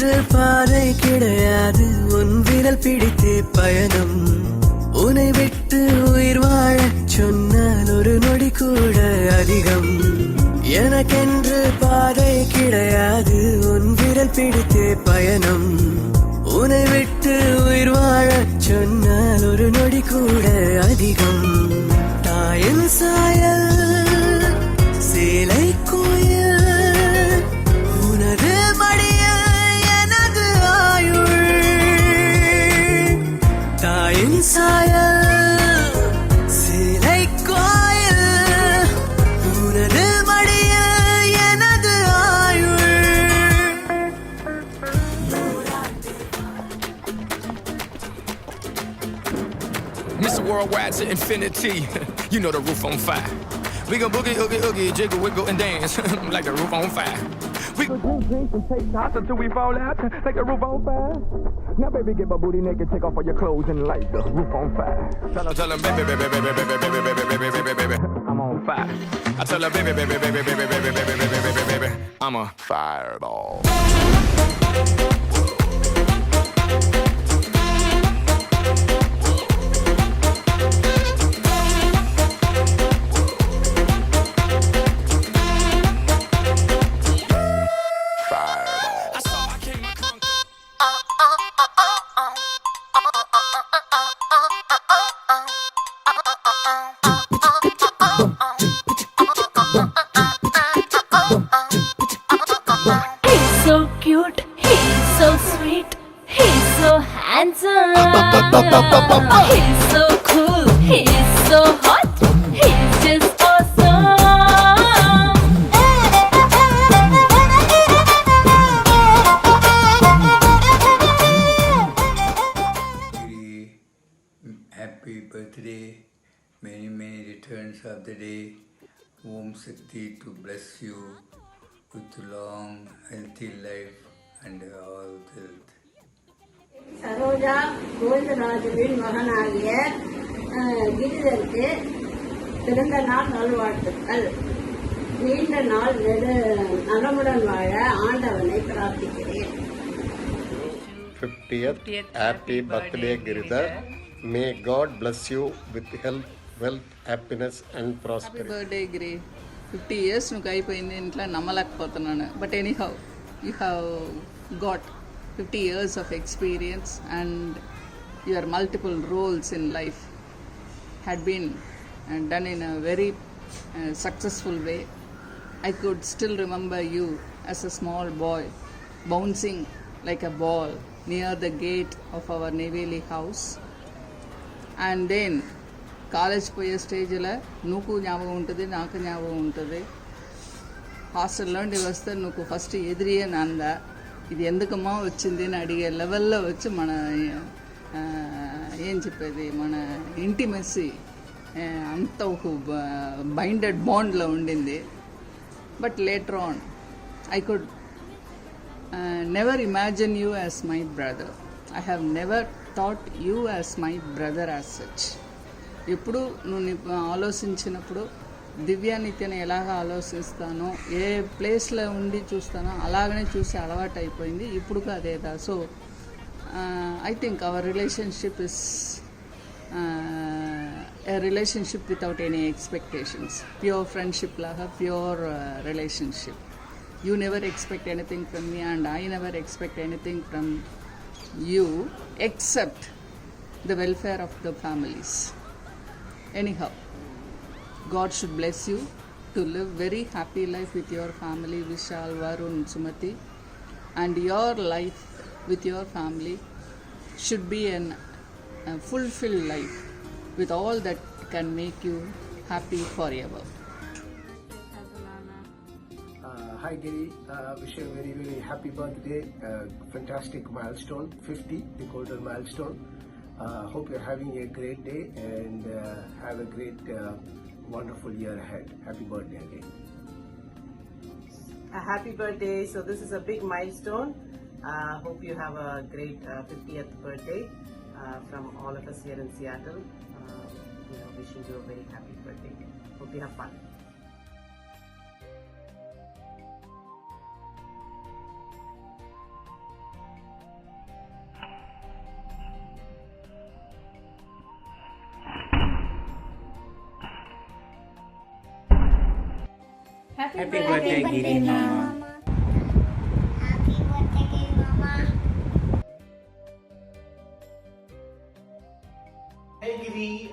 எனக்கென்று பாதை கிடையாது உன் விரல் பிடித்தே பயணம் உன்னை விட்டு உயிர் வாழச் சொன்னால் ஒரு நொடி கூட அதிகம் எனக்கென்று பாதை கிடையாது உன் விரல் பிடித்தே பயணம் உன்னை விட்டு உயிர் வாழச் சொன்னால் ஒரு நொடி கூட அதிகம் தாயின் சாயல் சேலை கோயில் உனது மடியில் எனது ஆயுள் தாயின் சாயல் சேலை கோயில் உனது மடியில் எனது ஆயுள். Mr. Worldwide to infinity. You know the roof on fire. We gon' boogie, oogie, oogie, jiggle, wiggle, and dance like the roof on fire. We gon' drink and take shots until we fall out like the roof on fire. Now, baby, get my booty naked, take off all your clothes and light the roof on fire. Tell 'em, baby, baby, baby, baby, baby, baby, baby, baby, baby, baby, I'm on fire. I tell her, baby, baby, baby, baby, baby, baby, baby, baby, baby, baby, I'm a fireball. He's so cute, he's so sweet, he's so handsome. He's so cool, he's so hot, he's just awesome. Happy birthday, many returns of the day. Om Shakti to bless you with long, healthy life and all health. Saroja கோவிந்தராஜுவின் மகனாகிய கிரிதருக்கு பிறந்த நாள் நல்வாழ்த்துக்கள். நீண்ட நாள் நலமுடன் வாழ ஆண்டவனை பிரார்த்திக்கிறேன். 50th happy birthday Giridhar. May God bless you with health, wealth, happiness and prosperity. Birthday Giri 50 years నువ్వు అయిపోయింది ఇంట్లో నమ్మలేకపోతున్నాను but anyhow you have got 50 years of experience and your multiple roles in life had been done in a very successful way. I could still remember you as a small boy bouncing like a ball near the gate of our Neyveli house. And then college పోయే స్టేజ్లో నువ్వు జ్ఞాపకం ఉంటుంది నాకు జ్ఞాపకం ఉంటుంది హాస్టల్లో నుండి వస్తే నువ్వు ఫస్ట్ ఎదిరియే నాంద ఇది ఎందుకమ్మా వచ్చింది అని అడిగే లెవెల్లో వచ్చి మన ఏం చెప్పేది మన ఇంటిమెస్సీ అంత ఒక బైండెడ్ బాండ్లో ఉండింది but later on I could never imagine you as my brother I have never thought you as my brother as such ఎప్పుడు నువ్వు ఆలోచించినప్పుడు దివ్యానిత్యని ఎలాగ ఆలోచిస్తానో ఏ ప్లేస్లో ఉండి చూస్తానో అలాగనే చూసి అలవాటు అయిపోయింది ఇప్పుడు అదేదా so I think our relationship is a relationship without any expectations, pure friendship laga, pure relationship. You never expect anything from me and I never expect anything from you except the welfare of the families. Anyhow, God should bless you to live very happy life with your family, Vishal, Varun, Sumati, and your life with your family should be a fulfilled life with all that can make you happy forever. Hi Giri, wish you a very very happy birthday, fantastic milestone, 50, the golden milestone. Hope you're having a great day and have a great wonderful year ahead. Happy birthday again. Happy birthday. So this is a big milestone. Hope you have a great 50th birthday from all of us here in Seattle. Wishing you a very happy birthday. Hope you have fun. Happy birthday, Giri Mama. Happy birthday, Giri Mama. Hey Giri,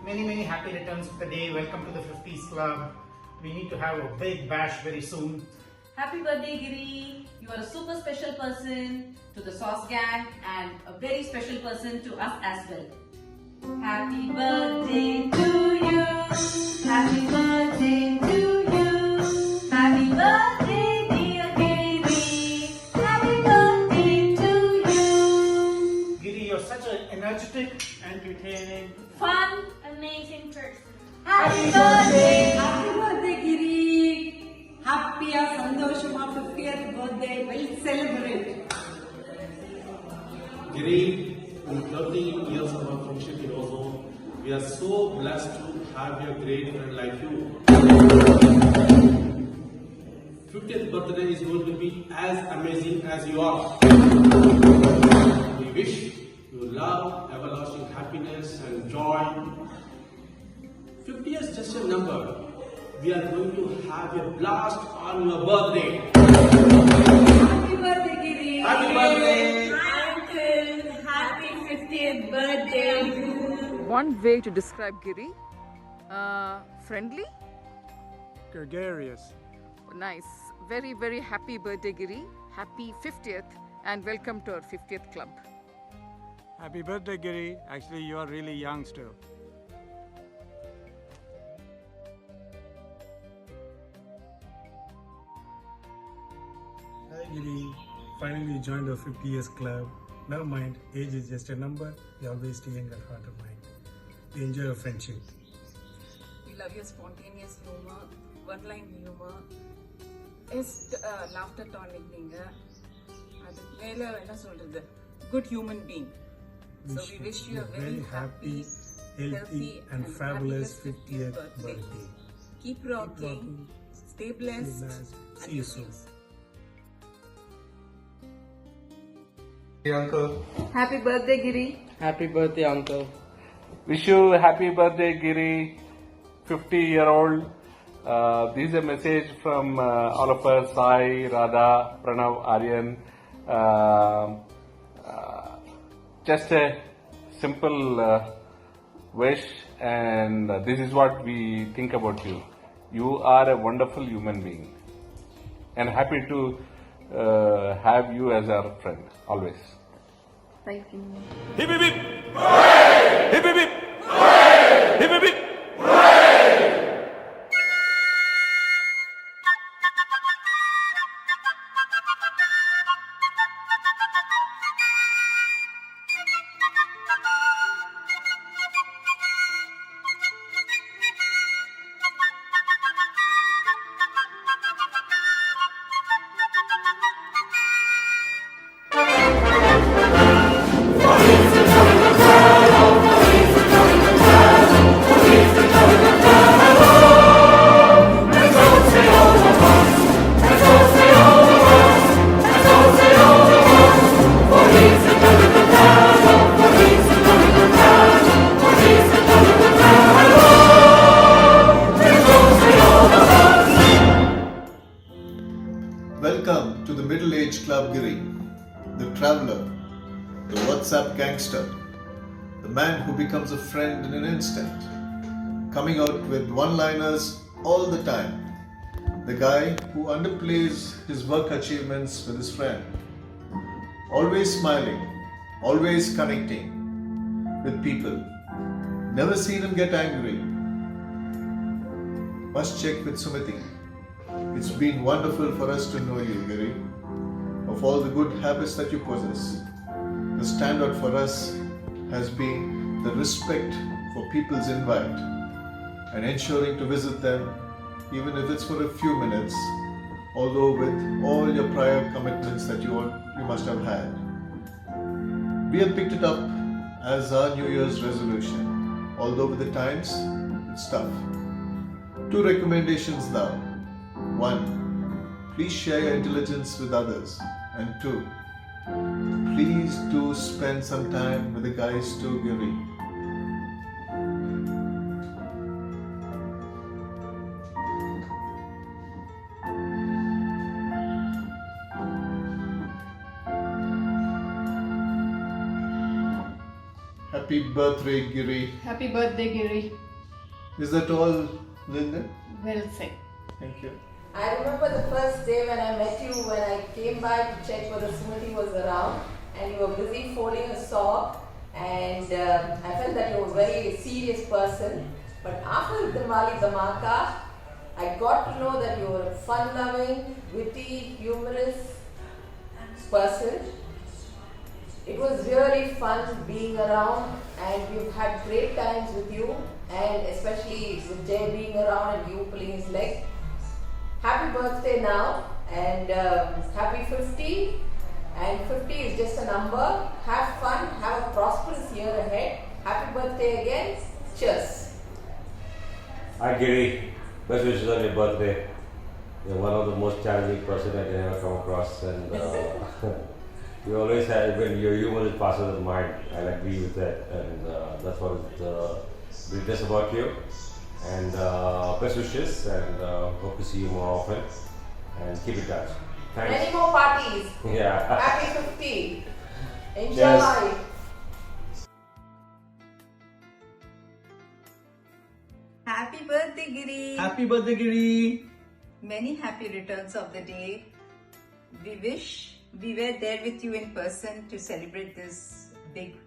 many happy returns of the day. Welcome to the 50s Club. We need to have a big bash very soon. Happy birthday, Giri. You are a super special person to the Sauce Gang and a very special person to us as well. Happy birthday to you. Happy birthday to you. Happy birthday, dear Giri. Happy birthday to you. Giri, you're such an energetic, entertaining, Fun, amazing person. Happy birthday. Happy birthday, Giri. Happy Sandoshama 50th birthday. Well celebrate. Giri, in 30 years of our friendship in Oslo, we are so blessed to have a great friend like you. 50th birthday is going to be as amazing as you are. We wish you love, everlasting happiness and joy. 50 is just a number. We are going to have a blast on your birthday. Happy birthday, Giri. Happy birthday! Uncle, happy 50th birthday. One way to describe Giri, friendly, Gregarious. nice, very happy birthday Giri, happy 50th and welcome to our 50th club. Happy birthday, Giri. Actually, you are really young still. Hi Giri, finally you joined our 50 years club. Never mind, age is just a number. You always stay in your heart and mind. We enjoy our friendship. We love your spontaneous humor, one-line humor. Best laughter tonic நீங்க. அது மேல என்ன சொல்றது? Good human being. So we wish you a very happy, healthy and fabulous 50th birthday. Keep rocking. Stay blessed. See you soon. Hey, Uncle. Happy birthday Giri. Happy birthday, Uncle. Wish you happy birthday, Giri, 50-year-old. This is a message from all of us, Sai, Radha, Pranav, Aryan. Just a simple wish, and this is what we think about you. You are a wonderful human being, and happy to have you as our friend, always. Thank you. Hip hip hip! Hip hip hip! Hip hip hip! Welcome to the middle-aged Club Giri, the traveler, the WhatsApp gangster, the man who becomes a friend in an instant, coming out with one-liners all the time, the guy who underplays his work achievements with his friend, always smiling, always connecting with people, never seen him get angry. Must check with Sumiti. It's been wonderful for us to know you, Giri. Of all the good habits that you possess, the standout for us has been the respect for people's invite and ensuring to visit them, even if it's for a few minutes, although with all your prior commitments that you must have had. We have picked it up as our New Year's resolution, although with the times, it's tough. 2 recommendations now. 1. Please share your intelligence with others. And 2. Please do spend some time with the guys too, Giri. Happy birthday, Giri. Happy birthday, Giri. Is that all, Linda? Well said. Thank you. I remember the first day when I met you, when I came by to check whether Sumati was around, and you were busy folding a sock, and I felt that you were a very serious person. But after Diwali Dhamaka, I got to know that you were a fun-loving, witty, humorous person. It was really fun being around, and we've had great times with you, and especially with Jay being around and you pulling his leg. Happy birthday now, and happy 50. And 50 is just a number. Have fun, have a prosperous year ahead. Happy birthday again. Cheers. Hi Giri, best wishes on your birthday. You're one of the most challenging person I can ever come across, and you always have, when your humor is passes the mind. I'll agree with that, and that's what is greatness about you. And best wishes, and hope to see you more often, and keep in touch. Thanks. Many more parties. Yeah. Happy 50. Enjoy Cheers. life. Happy birthday, Giri. Happy birthday, Giri. Many happy returns of the day. We wish we were there with you in person to celebrate this big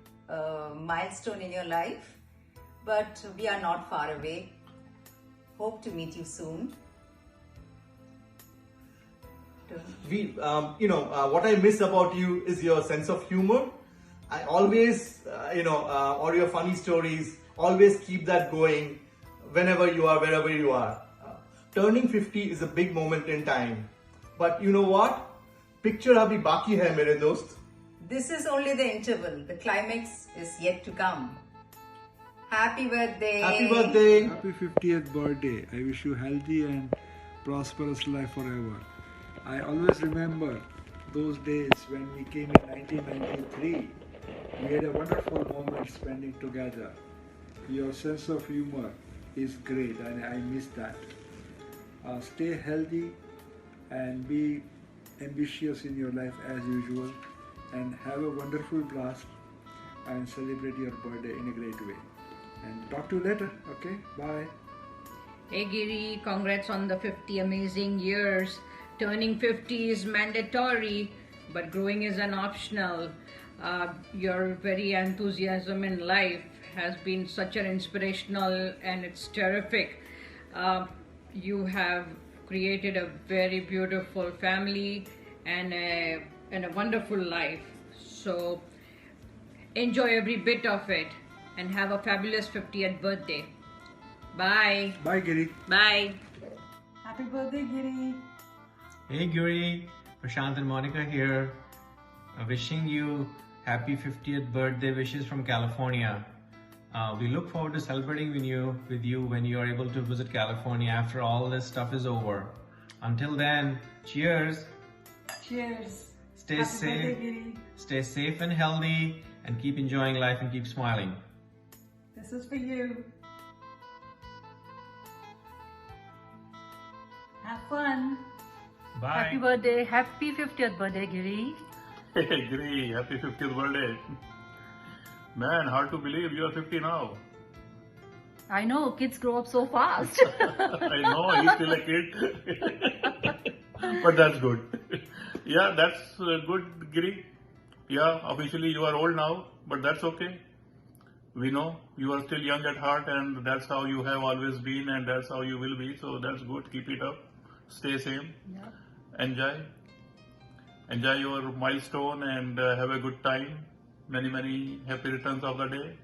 milestone in your life. But we are not far away. Hope to meet you soon. We, what I miss about you is your sense of humor. I always, or your funny stories, always keep that going whenever you are, wherever you are. Turning 50 is a big moment in time. But you know what? Picture abhi baki hai, mere dost. This is only the interval. The climax is yet to come. Happy birthday. Happy birthday. Happy 50th birthday. I wish you healthy and prosperous life forever. I always remember those days when we came in 1993. We had a wonderful moment spending together. Your sense of humor is great, and I miss that. Stay healthy and be ambitious in your life as usual, and have a wonderful blast and celebrate your birthday in a great way. And talk to you later, okay? Bye. Hey Giri, congrats on the 50 amazing years. Turning 50 is mandatory, but growing is an optional. Your very enthusiasm in life has been such an inspirational, and it's terrific. You have created a very beautiful family and a wonderful life. So enjoy every bit of it and have a fabulous 50th birthday. Bye. Bye, Giri. Bye. Happy birthday, Giri. Hey Giri, Prashant and Monica here. Wishing you happy 50th birthday wishes from California. We look forward to celebrating with you when you are able to visit California after all this stuff is over. Until then, cheers. Cheers. Stay Happy safe. birthday, Giri. Stay safe and healthy, and keep enjoying life and keep smiling. This is for you. Have fun. Bye. Happy birthday. Happy 50th birthday, Giri. Hey Giri, happy 50th birthday. Man, hard to believe you are 50 now. I know, kids grow up so fast. I know, he's still a kid. But that's good. Yeah, that's good, Giri. Yeah, officially you are old now, but that's okay. We know you are still young at heart, and that's how you have always been, and that's how you will be. So that's good. Keep it up. Stay same. Yeah. Enjoy your milestone, and have a good time. Many happy returns of the day.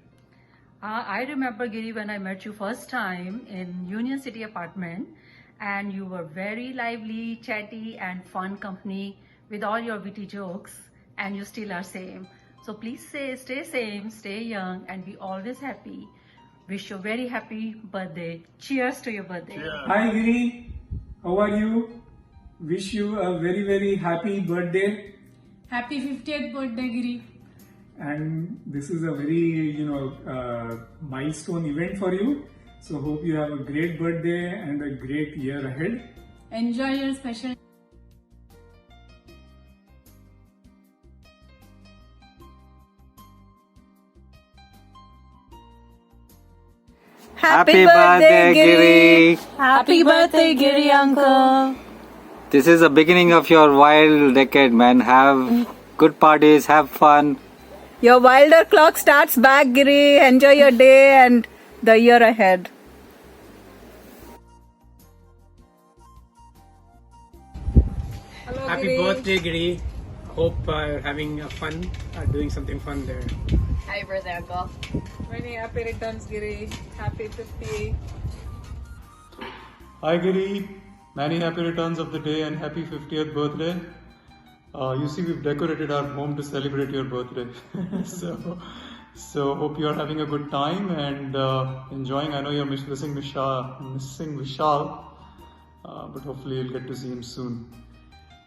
I remember, Giri, when I met you first time in Union City apartment, and you were very lively, chatty and fun company with all your witty jokes, and you still are same. So please stay same, stay young, and be always happy. Wish you a very happy birthday. Cheers to your birthday. Hi Giri, how are you? Wish you a very happy birthday. Happy 50th birthday, Giri. And this is a very milestone event for you. So hope you have a great birthday and a great year ahead. Enjoy your special. Happy birthday, Giri. Happy birthday, Giri uncle. This is the beginning of your wild decade, man. Have good parties, have fun. Your wilder clock starts back, Giri. Enjoy your day and the year ahead. Happy birthday, Giri. Hope you're having fun, doing something fun there. Happy birthday, uncle. Many happy returns, Giri. Happy 50. Hi Giri, many happy returns of the day and happy 50th birthday. You see, we've decorated our home to celebrate your birthday. so hope you're having a good time and enjoying. I know you're missing Vishal, but hopefully you'll get to see him soon.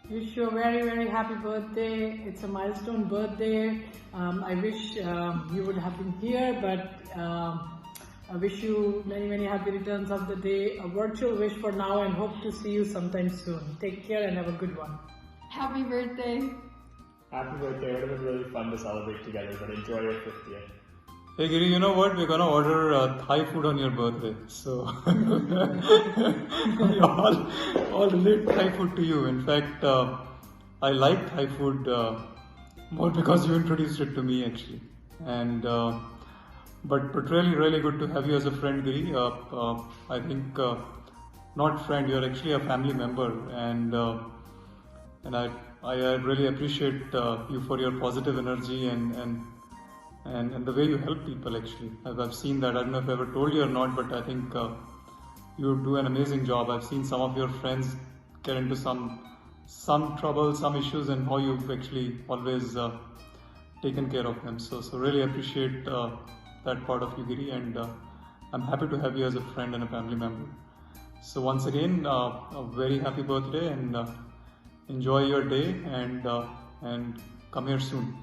Wish you a very, very happy birthday. It's a milestone birthday. I wish you would have been here, but I wish you many, many happy returns of the day. A virtual wish for now and hope to see you sometime soon. Take care and have a good one. Happy birthday. Happy birthday. It would have been really fun to celebrate together, but enjoy your 50th. Hey Giri, you know what? We're gonna order Thai food on your birthday. So we all relate Thai food to you. In fact, I like Thai food more because you introduced it to me actually. And but really, really good to have you as a friend, Giri. I think not friend, you're actually a family member, and I really appreciate you for your positive energy and the way you help people actually. I've seen that. I don't know if I ever told you or not, but I think you do an amazing job. I've seen some of your friends get into some trouble, some issues, and how you've actually always taken care of them. So really appreciate that part of you, Giri, and I'm happy to have you as a friend and a family member. So once again, a very happy birthday, and enjoy your day, and come here soon.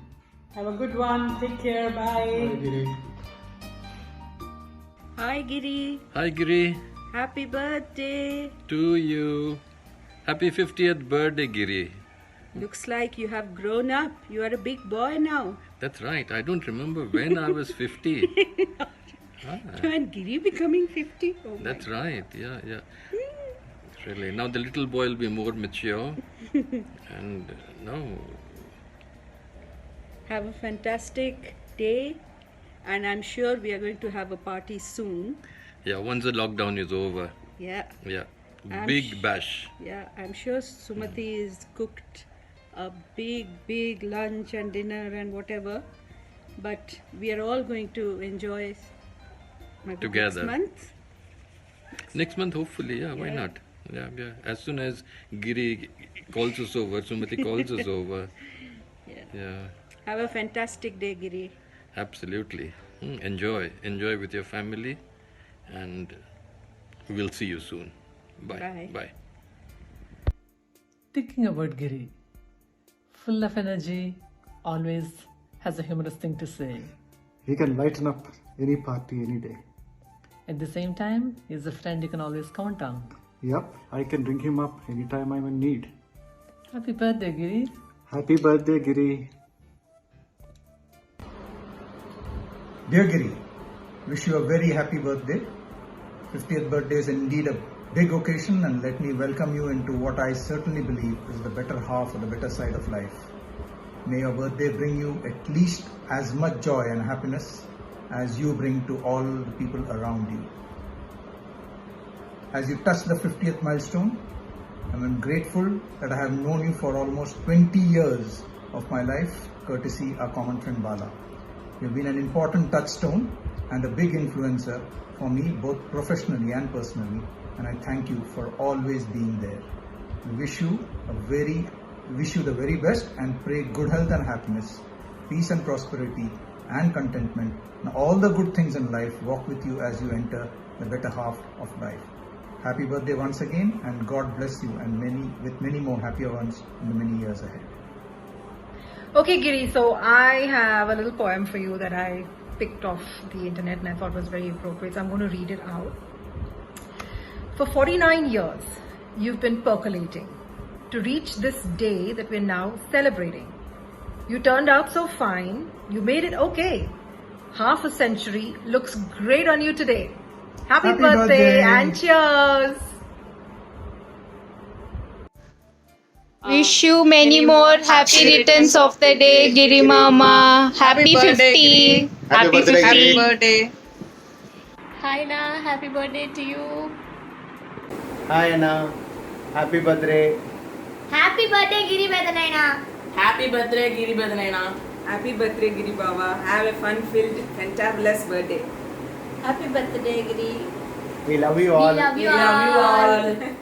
Have a good one. Take care. Bye. Bye, Giri. Hi, Giri. Hi, Giri. Happy birthday. To you. Happy 50th birthday, Giri. Looks like you have grown up. You are a big boy now. That's right. I don't remember when I was 50. And Giri becoming 50. Oh That's right. Yeah. Really. Now the little boy will be more mature. And now. Have a fantastic day, and I'm sure we are going to have a party soon. Yeah, once the lockdown is over. Yeah. Big bash. Yeah, I'm sure Sumati is cooked a big lunch and dinner and whatever, but we are all going to enjoy together next month. Next month, hopefully. Why not? Yeah. As soon as Giri calls us over, Sumati calls us over. Yeah. Have a fantastic day, Giri. Absolutely. Enjoy with your family, and we'll see you soon. Bye. Thinking about Giri, full of energy, always has a humorous thing to say. He can lighten up any party any day. At the same time, he's a friend you can always count on. Yep, I can ring him up anytime I'm in need. Happy birthday, Giri. Happy birthday, Giri. Dear Giri, wish you a very happy birthday. 50th birthday is indeed a big occasion, and let me welcome you into what I certainly believe is the better half or the better side of life. May your birthday bring you at least as much joy and happiness as you bring to all the people around you. As you touch the 50th milestone, I'm grateful that I have known you for almost 20 years of my life, courtesy our common friend Bala. You've been an important touchstone and a big influencer for me, both professionally and personally, and I thank you for always being there. We wish you the very best and pray good health and happiness, peace and prosperity and contentment, and all the good things in life walk with you as you enter the better half of life. Happy birthday once again, and God bless you, and many more happier ones in the many years ahead. Okay, Giri, so I have a little poem for you that I picked off the internet and I thought was very appropriate, so I'm going to read it out. For 49 years, you've been percolating to reach this day that we're now celebrating. You turned out so fine, you made it okay. Half a century looks great on you today. Happy Happy birthday birthday. and cheers. Wish you many more happy returns of the day, Giri Mama. Happy 50. Happy birthday, Happy Giri. birthday. Hi Na, happy birthday to you. Hi Anna, happy birthday. Happy birthday, Giri Bedanaina. Happy birthday, Giri Badanaina. Happy birthday, Giri Baba. Have a fun-filled, fantabulous birthday. Happy birthday, Giri. We love you all. We love We you love you all. all.